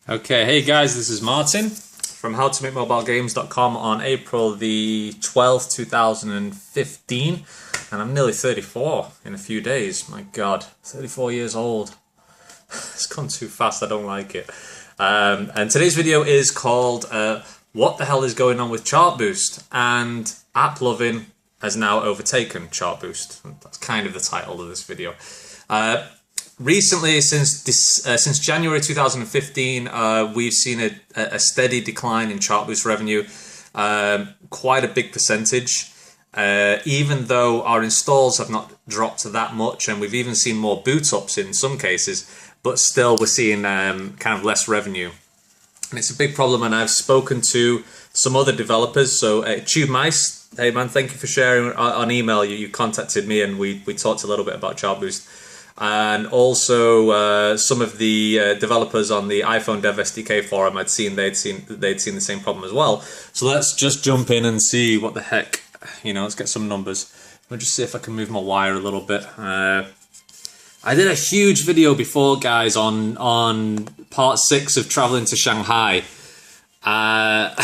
Okay, hey guys, this is Martin from howtomakemobilegames.com on April the 12th, 2015, and I'm nearly 34 in a few days. My God, 34 years old. It's gone too fast, I don't like it. And today's video is called What the Hell is Going On with Chartboost? And AppLovin has now overtaken Chartboost. That's kind of the title of this video. Recently, since January 2015, we've seen a steady decline in Chartboost revenue, quite a big percentage, even though our installs have not dropped that much, and we've even seen more boot-ups in some cases, but still we're seeing kind of less revenue. And it's a big problem, and I've spoken to some other developers. So TubeMice, hey man, thank you for sharing on email. You contacted me and we talked a little bit about Chartboost. And also some of the developers on the iPhone Dev SDK forum, they'd seen the same problem as well. So let's just jump in and see what the heck, let's get some numbers. Let me just see if I can move my wire a little bit. I did a huge video before, guys, on part 6 of traveling to Shanghai. And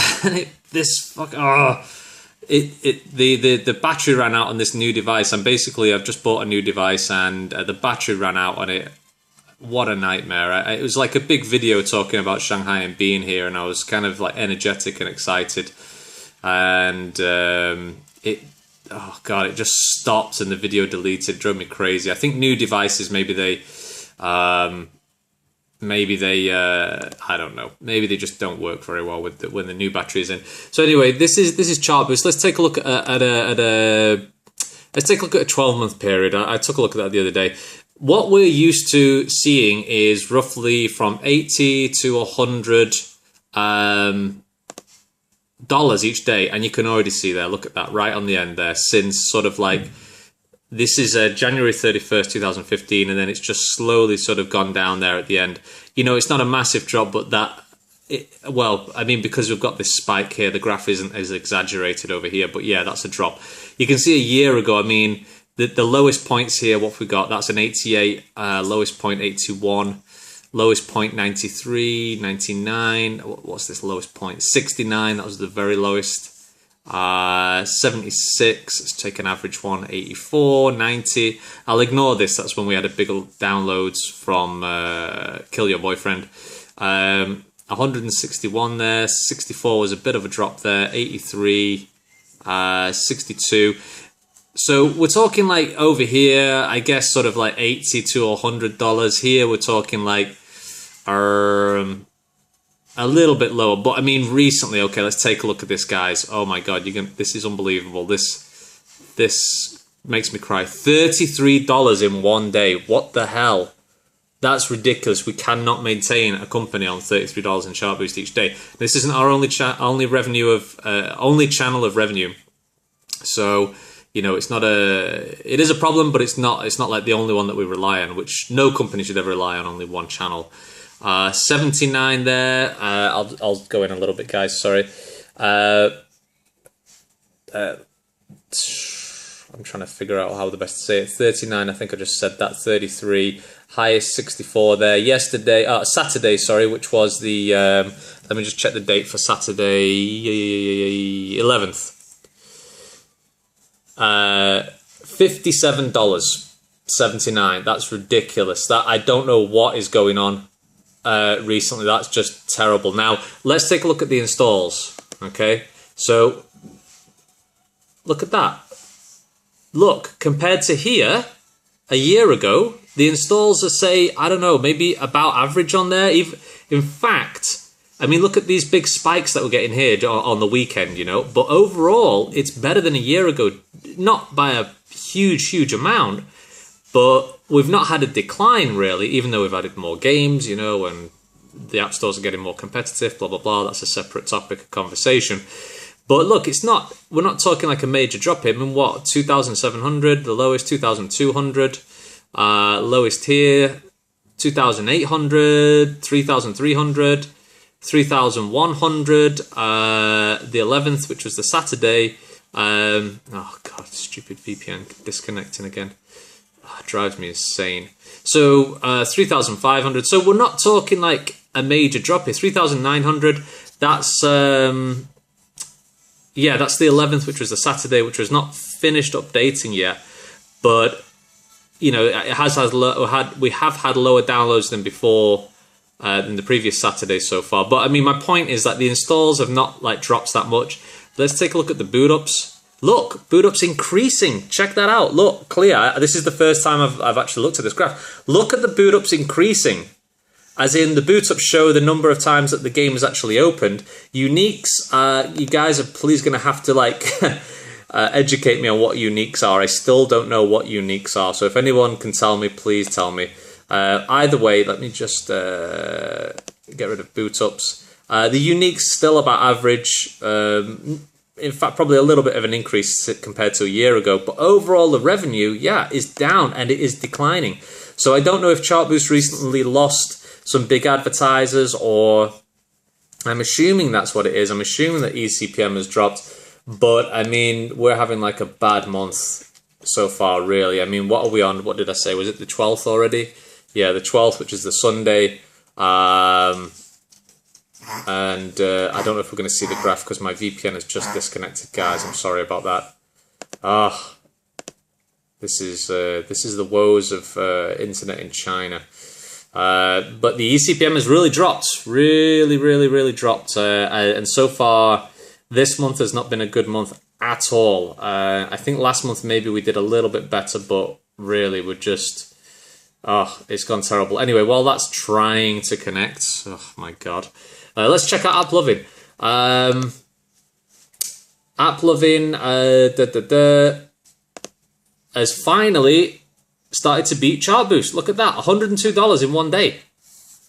the battery ran out on this new device, and basically I've just bought a new device and the battery ran out on it. What a nightmare. It was like a big video talking about Shanghai and being here, and I was kind of like energetic and excited, and it just stopped and the video deleted. Drove me crazy. I think new devices, maybe they I don't know. Maybe they just don't work very well with when the new battery is in. So anyway, this is Chartboost. Let's take a look at a 12-month period. I took a look at that the other day. What we're used to seeing is roughly from $80 to $100 each day, and you can already see there. Look at that right on the end there. Since sort of like. This is January 31st, 2015, and then it's just slowly sort of gone down there at the end. It's not a massive drop, but because we've got this spike here, the graph isn't as exaggerated over here, but yeah, that's a drop. You can see a year ago, the lowest points here, what we got, that's an 88, lowest point 81, lowest point 93, 99, what's this lowest point? 69, that was the very lowest. 76, let's take an average one, 84, 90. I'll ignore this, that's when we had a big downloads from Kill Your Boyfriend. 161 there, 64 was a bit of a drop there, 83, 62. So we're talking like over here, I guess sort of like $80 to $100. Here we're talking like a little bit lower, but recently, okay, let's take a look at this, guys. Oh my God, this is unbelievable. This makes me cry. $33 in one day. What the hell? That's ridiculous. We cannot maintain a company on $33 in Chartboost each day. This isn't our only channel of revenue. So, it's not it is a problem, but it's not like the only one that we rely on, which no company should ever rely on only one channel. 79 there. I'll go in a little bit, guys. Sorry. I'm trying to figure out how the best to say it. 39. I think I just said that. 33. Highest 64 there. Saturday. Sorry, which was the. Let me just check the date for Saturday. 11th. $57.79. That's ridiculous. That I don't know what is going on. Recently, that's just terrible. Now let's take a look at the installs. Okay, so look at that. Look, compared to here a year ago, the installs are, say, I don't know, maybe about average on there. In fact, look at these big spikes that we're getting here on the weekend, but overall it's better than a year ago, not by a huge amount, but we've not had a decline, really, even though we've added more games, and the app stores are getting more competitive, blah, blah, blah. That's a separate topic of conversation. But look, we're not talking like a major drop here. What, 2,700, the lowest, 2,200, lowest here, 2,800, 3,300, 3,100, the 11th, which was the Saturday. Oh, God, stupid VPN disconnecting again. Drives me insane. So 3,500. So we're not talking like a major drop here. 3,900. That's yeah, that's the 11th, which was the Saturday, which was not finished updating yet, but you know, it has we have had lower downloads than before than the previous Saturday so far. But I mean, my point is that the installs have not like dropped that much. Let's take a look at the boot ups. Look, boot ups increasing. Check that out. Look, clear. This is the first time I've actually looked at this graph. Look at the boot ups increasing. As in, the boot ups show the number of times that the game was actually opened. Uniques, you guys are please going to have to like educate me on what uniques are. I still don't know what uniques are. So if anyone can tell me, please tell me. Either way, let me just get rid of boot ups. The uniques still about average. In fact, probably a little bit of an increase compared to a year ago. But overall, the revenue, yeah, is down and it is declining. So I don't know if Chartboost recently lost some big advertisers, or I'm assuming that's what it is. I'm assuming that eCPM has dropped. But, I mean, we're having like a bad month so far, really. I mean, what are we on? What did I say? Was it the 12th already? Yeah, the 12th, which is the Sunday. And I don't know if we're going to see the graph because my VPN has just disconnected, guys. I'm sorry about that. This is the woes of internet in China. But the eCPM has really dropped. Really dropped. And so far, this month has not been a good month at all. I think last month maybe we did a little bit better, but really we're just... it's gone terrible. Anyway, while that's trying to connect... Oh, my God. Let's check out AppLovin. AppLovin has finally started to beat Chartboost. Look at that, $102 in one day.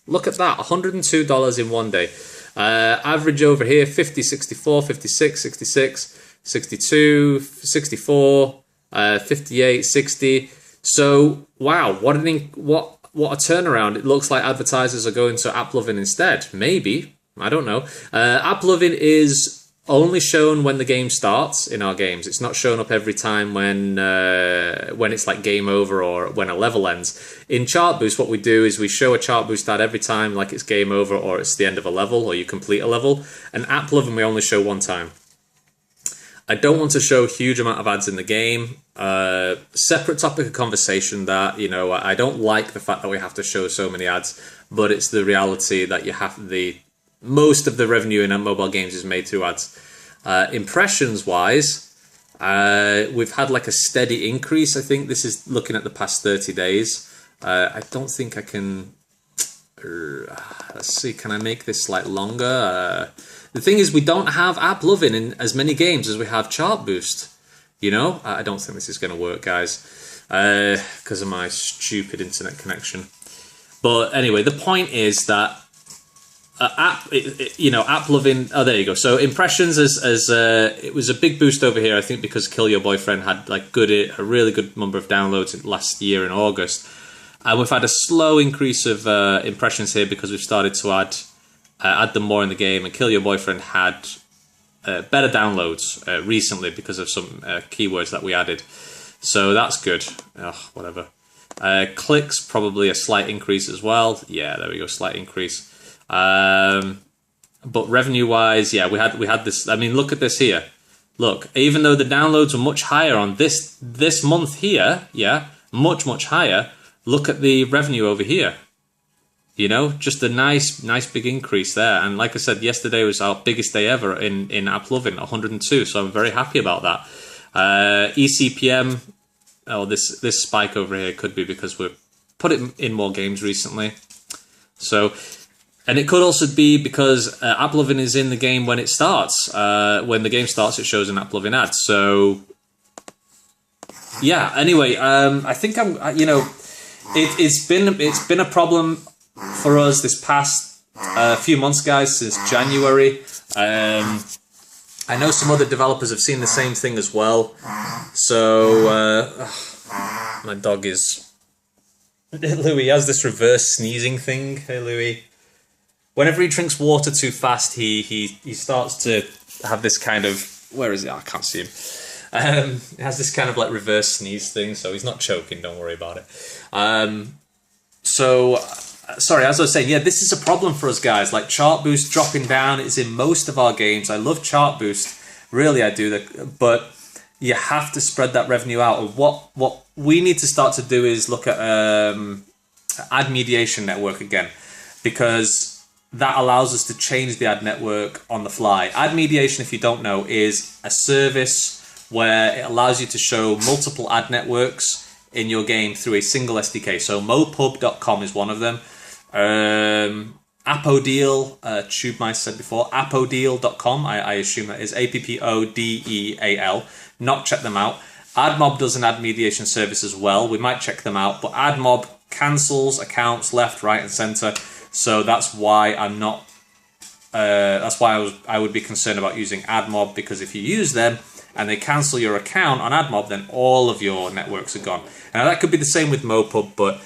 Look at that, $102 in one day. Average over here, 50, 64, 56, 66, 62, 64, 58, 60. So, wow, what a turnaround. It looks like advertisers are going to AppLovin instead. Maybe, I don't know. AppLovin is only shown when the game starts in our games. It's not shown up every time when it's like game over or when a level ends. In Chartboost, what we do is we show a Chartboost ad every time like it's game over or it's the end of a level or you complete a level. And AppLovin we only show one time. I don't want to show a huge amount of ads in the game. Separate topic of conversation that, you know, I don't like the fact that we have to show so many ads, but it's the reality that you have most of the revenue in mobile games is made through ads. Impressions wise, we've had like a steady increase. I think this is looking at the past 30 days. I don't think I can, let's see, can I make this like longer? The thing is we don't have AppLovin in as many games as we have Chartboost. You know, I don't think this is going to work, guys, because of my stupid internet connection. But anyway, the point is that AppLovin. Oh, there you go. So impressions it was a big boost over here, I think, because Kill Your Boyfriend had like a really good number of downloads last year in August, and we've had a slow increase of impressions here because we've started to add them more in the game. And Kill Your Boyfriend had better downloads recently because of some keywords that we added. So that's good. Whatever. Clicks, probably a slight increase as well. Yeah, there we go, slight increase. But revenue-wise, yeah, we had this. I mean, look at this here. Look, even though the downloads were much higher on this month here, yeah, much higher. Look at the revenue over here. You know, just a nice big increase there. And like I said, yesterday was our biggest day ever in AppLovin, 102. So I'm very happy about that. eCPM, this spike over here could be because we've put it in more games recently. So, and it could also be because AppLovin is in the game when it starts. When the game starts, it shows an AppLovin ad. So, yeah. Anyway, I think it's been a problem for us this past few months, guys, since January. I know some other developers have seen the same thing as well. So, my dog is... Louis has this reverse sneezing thing. Hey, Louis. Whenever he drinks water too fast, he starts to have this kind of... Where is it? I can't see him. It has this kind of like reverse sneeze thing, so he's not choking, don't worry about it. So... sorry, as I was saying, yeah, this is a problem for us guys. Like Chartboost dropping down, it's in most of our games. I love Chartboost, really I do, but you have to spread that revenue out. And what we need to start to do is look at ad mediation network again, because that allows us to change the ad network on the fly. Ad mediation, if you don't know, is a service where it allows you to show multiple ad networks in your game through a single SDK. So mopub.com is one of them. Appodeal, TubeMice said before, appodeal.com, I assume that is AppOdeal. Not check them out. AdMob does an ad mediation service as well. We might check them out, but AdMob cancels accounts left, right, and center. So that's why I'm not. That's why I would be concerned about using AdMob, because if you use them and they cancel your account on AdMob, then all of your networks are gone. Now that could be the same with Mopub, but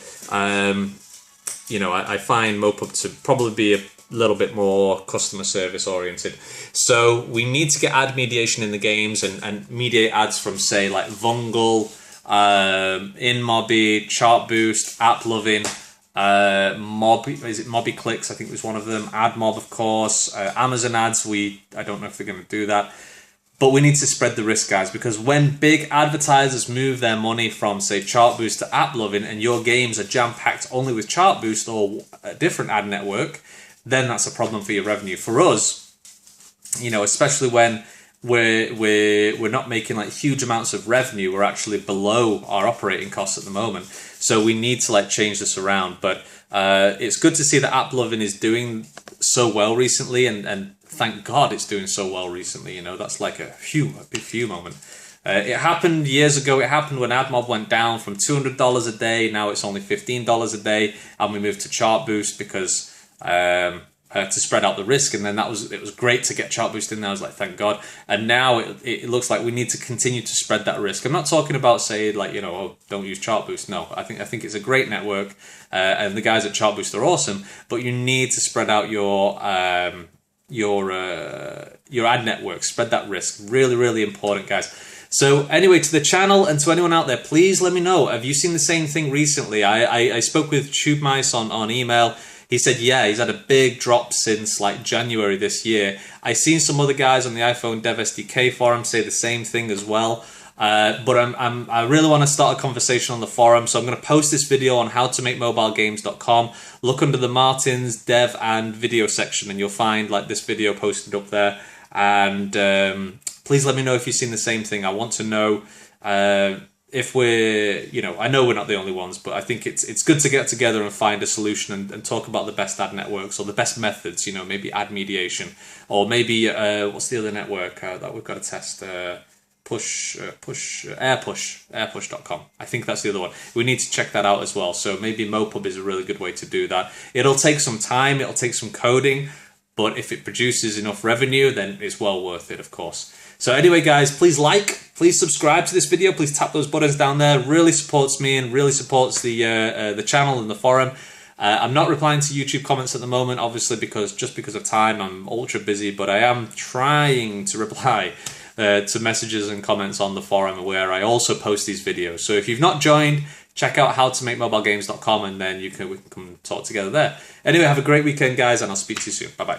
you know, I find Mopub to probably be a little bit more customer service oriented. So we need to get ad mediation in the games and mediate ads from, say, like Vungle, InMobby, Chartboost, AppLovin, Mobby Clicks, I think was one of them, AdMob, of course, Amazon ads. I don't know if they're going to do that. But we need to spread the risk, guys, because when big advertisers move their money from, say, Chartboost to AppLovin, and your games are jam-packed only with Chartboost or a different ad network, then that's a problem for your revenue. For us, you know, especially when we're not making like huge amounts of revenue, we're actually below our operating costs at the moment. So we need to like change this around. But it's good to see that AppLovin is doing so well recently, and thank God it's doing so well recently. You know, that's like a big few moment. It happened years ago. It happened when AdMob went down from $200 a day. Now it's only $15 a day, and we moved to Chartboost because to spread out the risk. And then it was great to get Chartboost in there. I was like, thank God. And now it looks like we need to continue to spread that risk. I'm not talking about, say, like, you know, oh, don't use Chartboost. No, I think it's a great network, and the guys at Chartboost are awesome. But you need to spread out your ad network, spread that risk. Really, really important, guys. So anyway, to the channel and to anyone out there, please let me know. Have you seen the same thing recently? I spoke with TubeMice on email. He said, yeah, he's had a big drop since like January this year. I've seen some other guys on the iPhone Dev SDK forum say the same thing as well. But I really want to start a conversation on the forum, so I'm going to post this video on howtomakemobilegames.com. Look under the Martin's Dev and Video section, and you'll find like this video posted up there. And please let me know if you've seen the same thing. I want to know if we're, you know, I know we're not the only ones, but I think it's good to get together and find a solution and talk about the best ad networks or the best methods. You know, maybe ad mediation, or maybe what's the other network that we've got to test? Airpush.com. I think that's the other one. We need to check that out as well. So maybe Mopub is a really good way to do that. It'll take some time, it'll take some coding, but if it produces enough revenue, then it's well worth it, of course. So anyway, guys, please please subscribe to this video, please tap those buttons down there. Really supports me and really supports the channel and the forum. I'm not replying to YouTube comments at the moment, obviously, because of time. I'm ultra busy, but I am trying to reply to messages and comments on the forum, where I also post these videos. So if you've not joined, check out howtomakemobilegames.com, and then we can come talk together there. Anyway, have a great weekend, guys, and I'll speak to you soon. Bye-bye.